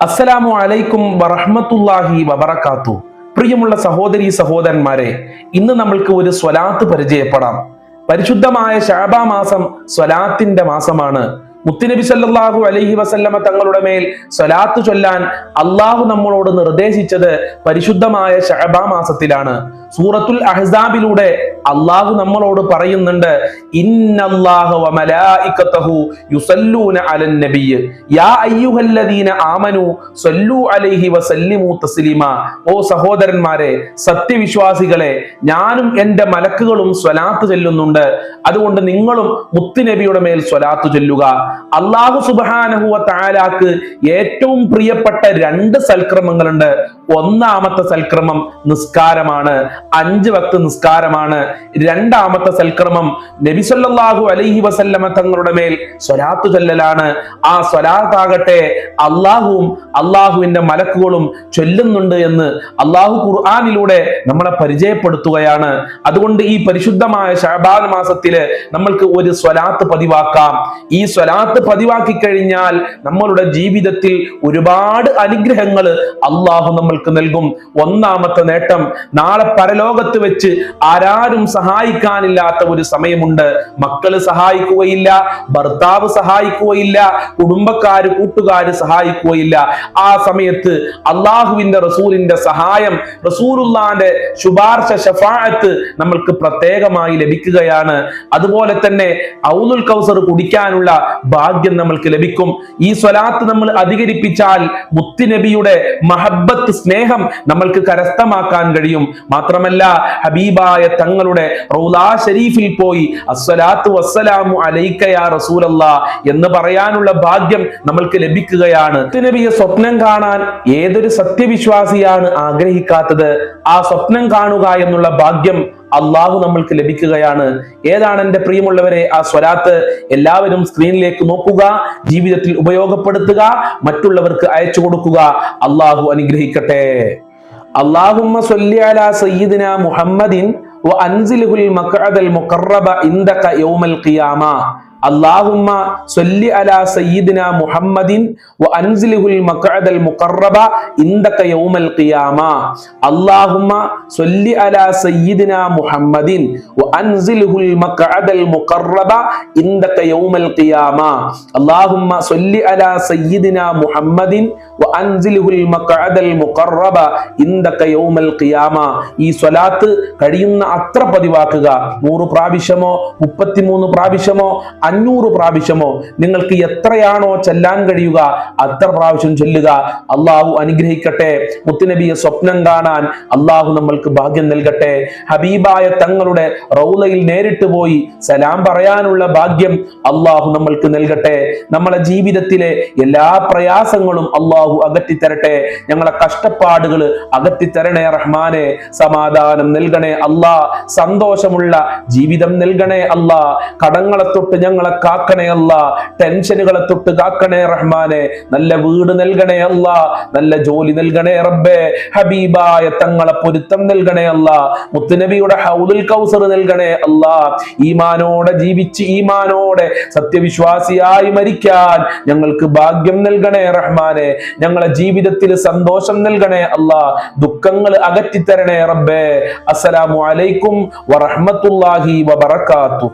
അസ്സലാമു അലൈക്കും വറഹ്മത്തുള്ളാഹി വബറകാതുഹു. പ്രിയമുള്ള സഹോദരീ സഹോദരന്മാരെ, ഇന്ന് നമ്മൾക്ക് ഒരു സ്വലാത്ത് പരിചയപ്പെടാം. പരിശുദ്ധമായ ശഅബാൻ മാസം സ്വലാത്തിന്റെ മാസമാണ്. മുത്തുനബി സല്ലല്ലാഹു അലൈഹി വസല്ലമ തങ്ങളുടെ മേൽ സ്വലാത്ത് ചൊല്ലാൻ അള്ളാഹു നമ്മളോട് നിർദ്ദേശിച്ചത് പരിശുദ്ധമായ ശഅബാൻ മാസത്തിലാണ്. സൂറത്തുൽ അഹ്സാബിലൂടെ അള്ളാഹു നമ്മളോട് പറയുന്നുണ്ട്, ഇന്നല്ലാഹ വ മലായികതഹു യുസല്ലൂന അലൻ നബിയ്യ് യാ അയ്യുഹല്ലദീന ആമനു സല്ലു അലൈഹി വസല്ലിമു തസ്ലീമാ. ഓ സഹോദരന്മാരെ, സത്യവിശ്വാസികളെ, ഞാനും എൻ്റെ മലക്കുകളും സ്വലാത്ത് ചൊല്ലുന്നുണ്ട്, അതുകൊണ്ട് നിങ്ങളും മുത്തുനബിയുടെ മേൽ സ്വലാത്ത് ചൊല്ലുക. അല്ലാഹു സുബ്ഹാനഹു വ തആലാക്ക് ഏറ്റവും പ്രിയപ്പെട്ട രണ്ട് സൽക്രമങ്ങളുണ്ട്. ഒന്നാമത്തെ സൽക്രമം നിസ്കാരമാണ്, 5 വക്ത് നിസ്കാരമാണ്. രണ്ടാമത്തെ സൽക്രമം നബി സല്ലല്ലാഹു അലൈഹി വസല്ലമ തങ്ങളുടെ മേൽ സ്വലാത്ത് ചൊല്ലലാണ്. ആ സ്വലാത്താകട്ടെ അള്ളാഹുവും അള്ളാഹുവിന്റെ മലക്കുകളും ചൊല്ലുന്നുണ്ട് എന്ന് അള്ളാഹു ഖുർആനിലൂടെ നമ്മളെ പരിചയപ്പെടുത്തുകയാണ്. അതുകൊണ്ട് ഈ പരിശുദ്ധമായ ശഅബാൻ മാസത്തില് നമ്മൾക്ക് ഒരു സ്വലാത്ത് പതിവാക്കാം. ഈ സ്വലാത്ത് പതിവാക്കി കഴിഞ്ഞാൽ നമ്മളുടെ ജീവിതത്തിൽ ഒരുപാട് അനുഗ്രഹങ്ങൾ അള്ളാഹു നമ്മൾക്ക് നൽകും. ഒന്നാമത്തെ നേട്ടം, നാളെ പരലോകത്ത് വെച്ച് ആരാരും സഹായിക്കാനില്ലാത്ത ഒരു സമയമുണ്ട്. മക്കള് സഹായിക്കുകയില്ല, ഭർത്താവ് സഹായിക്കുകയില്ല, കുടുംബക്കാര് കൂട്ടുകാര് സഹായിക്കുകയില്ല. ആ സമയത്ത് അള്ളാഹുവിന്റെ റസൂലിന്റെ സഹായം, റസൂലുള്ളാന്റെ ശുപാർശ, ശഫാഅത്ത് നമ്മൾക്ക് പ്രത്യേകമായി ലഭിക്കുകയാണ്. അതുപോലെ തന്നെ ഔദുൽ കൗസർ കുടിക്കാനുള്ള ഭാഗ്യം നമ്മൾക്ക് ലഭിക്കും. ഈ സ്വലാത്ത് നമ്മൾ അധികരിപ്പിച്ചാൽ മുത്തുനബിയുടെ മഹബ്ബത്ത്, സ്നേഹം നമ്മൾക്ക് കരസ്ഥമാക്കാൻ കഴിയും. മാത്രമല്ല, ഹബീബായ തങ്ങളുടെ റൗളാ ശരീഫിൽ പോയി അസ്സലാത്തു വസ്സലാമു അലൈക യാ റസൂലല്ലാഹ് എന്ന് പറയാനുള്ള ഭാഗ്യം നമ്മൾക്ക് ലഭിക്കുകയാണ്. മുത്തുനബിയെ സ്വപ്നം കാണാൻ ഏതൊരു സത്യവിശ്വാസിയാണ് ആഗ്രഹിക്കാത്തത്? ആ സ്വപ്നം കാണുക എന്നുള്ള ഭാഗ്യം അള്ളാഹു നമ്മൾക്ക് ലഭിക്കുകയാണ്. ഏതാണ് എൻ്റെ പ്രിയമുള്ളവരെ ആ സ്വലാത്ത്? എല്ലാവരും സ്ക്രീനിലേക്ക് നോക്കുക, ജീവിതത്തിൽ ഉപയോഗപ്പെടുത്തുക, മറ്റുള്ളവർക്ക് അയച്ചു കൊടുക്കുക. അള്ളാഹു അനുഗ്രഹിക്കട്ടെ. അല്ലാഹുമ്മ സ്വല്ലി അലാ സയ്യിദിനാ മുഹമ്മദിൻ വ അൻസിൽഹുൽ മഖഅദൽ മുഖറബ ഇൻദക യൗമൽ ഖിയാമ. അല്ലാഹുമ്മ സ്വല്ലി അലാ സയ്യിദിനാ മുഹമ്മദിൻ വ അൻസിൽഹുൽ മഖഅദൽ മുഖറബ ഇൻദക യൗമൽ ഖിയാമ. അല്ലാഹുമ്മ സ്വല്ലി അലാ സയ്യിദിനാ മുഹമ്മദിൻ വ അൻസിൽഹുൽ മഖഅദൽ മുഖറബ ഇൻദക യൗമൽ ഖിയാമ. അല്ലാഹുമ്മ സ്വല്ലി അലാ സയ്യിദിനാ മുഹമ്മദിൻ വ അൻസിൽഹുൽ മഖഅദൽ മുഖറബ ഇൻദക യൗമൽ ഖിയാമ. ഈ സ്വലാത്ത് കഴിയുന്ന അത്ര പതിവാക്കുക. 100 പ്രാവശ്യമോ 33 പ്രാവശ്യമോ 500 പ്രാവശ്യമോ നിങ്ങൾക്ക് എത്രയാണോ ചൊല്ലാൻ കഴിയുക അത്ര പ്രാവശ്യം ചൊല്ലുക. അള്ളാഹു അനുഗ്രഹിക്കട്ടെ. മുത്തുനബിയെ സ്വപ്നം കാണാൻ അള്ളാഹു നമ്മൾക്ക് ഭാഗ്യം നൽകട്ടെ. ഹബീബായ തങ്ങളുടെ റൗളയിൽ നേരിട്ട് പോയി സലാം പറയാനുള്ള ഭാഗ്യം അള്ളാഹു നമ്മൾക്ക് നൽകട്ടെ. നമ്മളെ ജീവിതത്തിലെ എല്ലാ പ്രയാസങ്ങളും അള്ളാഹു അകറ്റിത്തരട്ടെ. ഞങ്ങളെ കഷ്ടപ്പാടുകൾ അകറ്റിത്തരണേ റഹ്മാനെ. സമാധാനം നൽകണേ അല്ലാ. സന്തോഷമുള്ള ജീവിതം നൽകണേ അല്ലാ. കടങ്ങളെ തൊട്ട് ഞങ്ങളെ കാക്കണേ അല്ലാ. ടെൻഷനുകളെ തൊട്ട് കാക്കണേ റഹ്മാനെ. നല്ല വീട് നൽകണേ അല്ലാ. നല്ല ജോലി നൽകണേ റബ്ബേ. ഹബീബായ തങ്ങളെ പൊരുത്തം നൽകണേ അല്ലാ. മുത്തുനബിയുടെ ഹൗദുൽ കൗസർ നൽകണേ അല്ലാ. ഈമാനോടെ ജീവിച്ച് ഈമാനോടെ സത്യവിശ്വാസിയായി മരിക്കാൻ ഞങ്ങൾക്ക് ഭാഗ്യം നൽകണേ റഹ്മാനെ. ഞങ്ങളെ ജീവിതത്തിൽ സന്തോഷം നൽകണേ അല്ലാ. ദുഃഖങ്ങൾ അകറ്റിത്തരണേ റബ്ബേ. അസ്സലാമു അലൈക്കും വറഹ്മത്തുള്ളാഹി വബറകാതുഹു.